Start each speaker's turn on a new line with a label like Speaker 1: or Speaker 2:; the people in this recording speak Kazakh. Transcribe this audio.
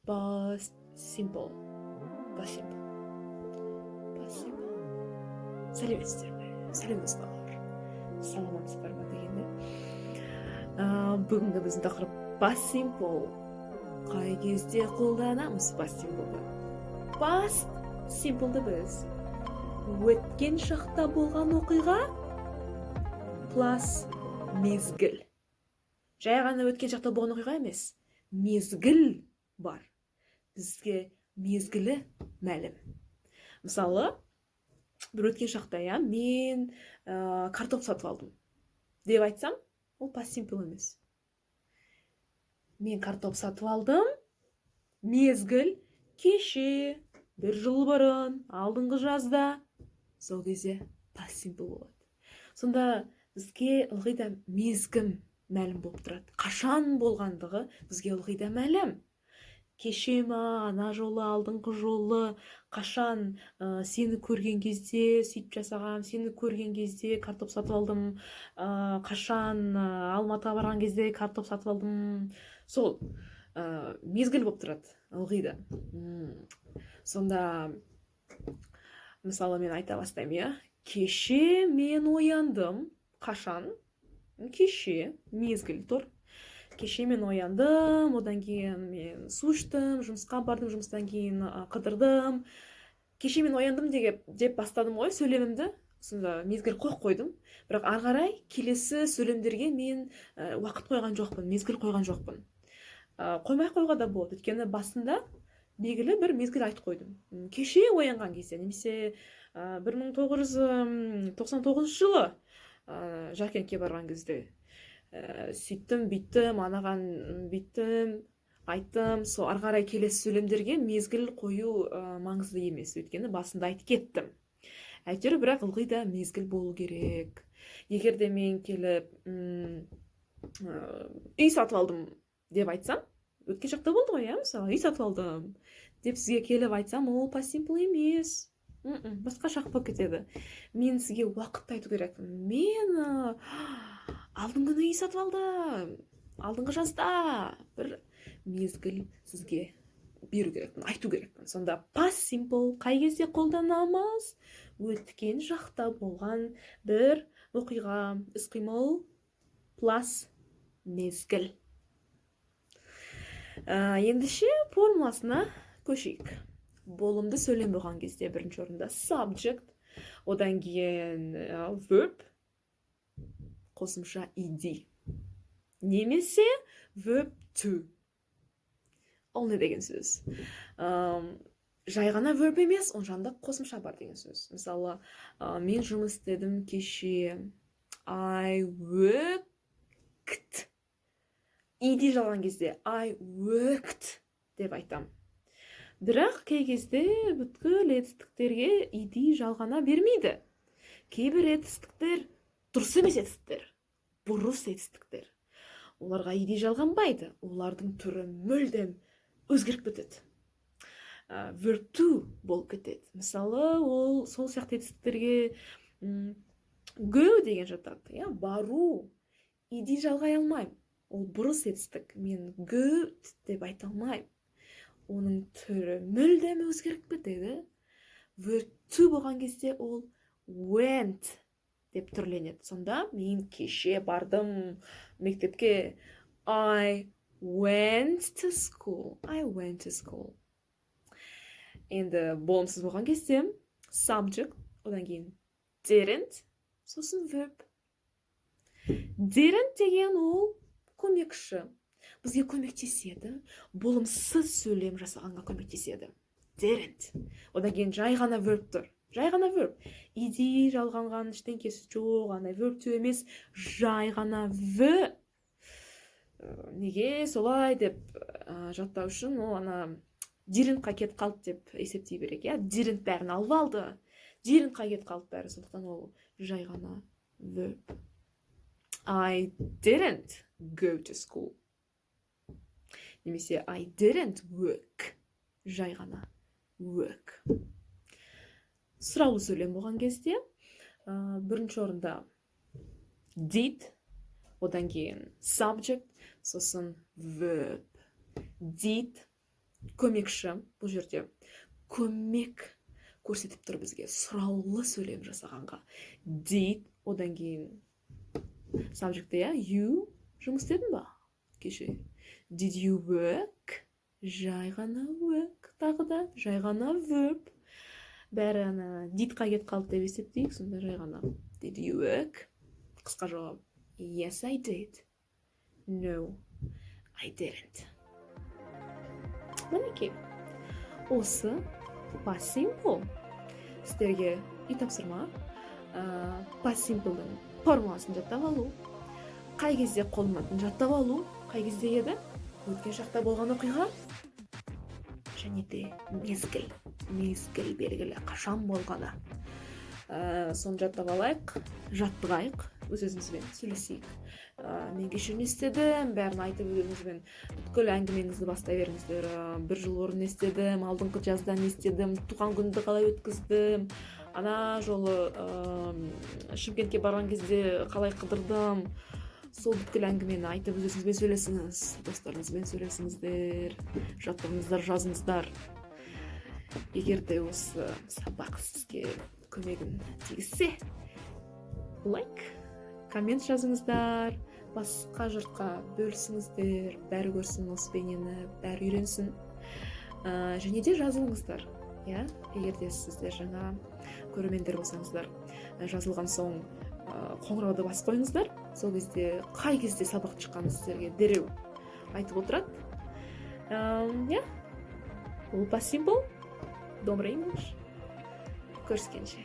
Speaker 1: Past simple. Past simple. Past simple. Сәлеметсіздер ме? Сәлеметсіздер бар. Саламатсыздар ма дегенде. Бүгінгі біздің тақырып past simple. Қай кезде қолданамыз past simple'ды? Past simple'ды біз өткен шақта болған оқиға plus мезгіл. Жай ғана өткен шақта болған оқиға емес, мезгіл бар. Бізге мезгілі мәлім. Мысалы, бір өткен шақта, мен картоп сатып алдым деп айтсам, ол past simple емес. Мен картоп сатып алдым, мезгіл кеше, бір жыл бұрын, алдыңғы жазда, сол кезде past simple болады. Сонда бізге ылғи да мезгім мәлім болып тұрады. Қашан болғандығы бізге ылғи да мәлім. Кеше ма, ана жолы, алдыңғы жолы, қашан сені көрген кезде сөйтіп жасағам, сені көрген кезде картоп сатып алдым, қашан Алматыға барған кезде картоп сатып алдым. Сол мезгіл болып тұрады ылғи да. Сонда мысалы мен айта бастаймын, кеше мен ояндым. Қашан? Кеше мезгіл тұр. Кеше мен ояндым, одан кейін мен су іштім, жұмысқа бардым, жұмыстан кейін қыдырдым. Кеше мен ояндым деп бастадым ғой сөйлемімді. Сонда мезгіл қойдым. Бірақ ары қарай келесі сөйлемдерге мен уақыт қойған жоқпын, мезгіл қойған жоқпын. Қоймай қойға да болады. Өйткені басында белгілі бір мезгіл айтып қойдым. Кеше оянған кезде, немесе 1999 жылы Жаркентке барған кезде сөйттім, бүйттім, анаған бүйттім, айттым. Сол ары қарай келесі сөйлемдерге мезгіл қою маңызды емес. Өйткені басында айтып кеттім. Әйтеуір бірақ ылғи да мезгіл болу керек. Егер де мен келіп үй сатып алдым деп айтсам, өткен шақта болды ғой, мысалы, үй сатып алдым деп сізге келіп айтсам, ол past simple емес. Басқа шақ болып кетеді. Мен сізге уақытты айту керек. Мен алдыңғы күні үй сатып алдым, алдыңғы жазда, бір мезгіл сізге беру керекпін, айту керекпін. Сонда past simple қай кезде қолданамыз? Өткен шақта болған бір оқиға, іс-қимыл plus мезгіл. Ендеше формуласына көшейік. Болымды сөйлем болған кезде бірінші орында subject, одан кейін verb, қосымша ed. Немесе verb to. Ол не деген сөз? Жай ғана verb емес, оның жанында қосымша бар деген сөз. Мысалы, мен жұмыс істедім кеше. I worked. Ed жалған кезде I worked деп айтам. Бірақ кей кезде бүткіл етістіктерге ed жалғана бермейді. Кейбір етістіктер дұрыс емес етістіктер, бұрыс етістіктер. Оларға ed жалғанбайды. Олардың түрі мүлдем өзгеріп кетеді. Verb to болып кетеді. Мысалы, ол сол сияқты етістіктерге go деген жатады. Бару. ed жалғай алмаймын. Ол бұрыс етістік. Мен go деп айта алмаймын. Оның түрі мүлдем өзгеріп кетеді. Verb to болған кезде ол went деп түрленеді. Сонда мен кеше бардым мектепке. I went to school. I went to school. Енді болымсыз болған кезде subject, одан кейін didn't, сосын verb. Didn't деген ол көмекші. Бізге көмектеседі, болымсыз сөйлем жасағанға көмектеседі. Didn't. Одан кейін жай ғана verb тұр. Жай ғана verb. ed жалғанған ештеңкесі жоқ, ана verb to емес, жай ғана verb. Неге солай деп жаттау үшін ол ана didn't-қа кетіп қалды деп есептей берек. Didn't бәрін алып алды. Didn't-қа кетіп қалды бәрі, сондықтан ол жай ғана verb. I didn't go to school. Немесе I didn't work. Жай ғана work. Сұраулы сөйлем болған кезде бірінші орында did, одан кейін subject, сосын verb. Did, көмекші, бұл жерде көмек көрсетіп тұр бізге, сұраулы сөйлем жасағанға. Did, одан кейін subject, иә, you жұмыс істедің ба кеше? Did you work? Жай ғана work, тағы да жай ғана verb. Бәрі ана did-қа кетіп қалды деп есептейік, сонда жай ғана did you work? Қысқа жауап yes I did, no I didn't. Мінекей, осы past simple. Сіздерге үй тапсырма, past simple'дың формуласын жаттап алу, қай кезде қолданатын жаттап алу, қай кезде еді, өткен шақта болған оқиға, және де мезгіл белгілі қашан болғаны. Соны жаттап алайық, жаттығайық, өз-өзімізбен сөйлесейік. Мен кеше не істедім, бәрін айтып өзіңізбен бүткіл әңгімеңізді бастай беріңіздер. Бір жыл бұрын не істедім, алдыңғы жазда не істедім, туған күнді қалай өткіздім, ана жолы Шымкентке барған кезде қалай қыдырдым. Сол бүткіл әңгімені айтып өзіңізбен сөйлесіңіз, достарыңызбен сөйлесіңіздер, жаттығыңыздар, жазыңыздар. Егер де осы сабақ сізге көмегін тигізсе, лайк, коммент жазыңыздар, басқа жұртқа бөлісіңіздер, бәрі көрсін осы бейнені, бәрі үйренсін. Және де жазылыңыздар. Егер де сіздер жаңа көрермендер болсаңыздар, жазылған соң қоңырауды басып қойыңыздар. Сол кезде қай кезде сабақ шыққанын сіздерге дереу айтып отырады. Бұл past simple, добрый English. Көріскенше.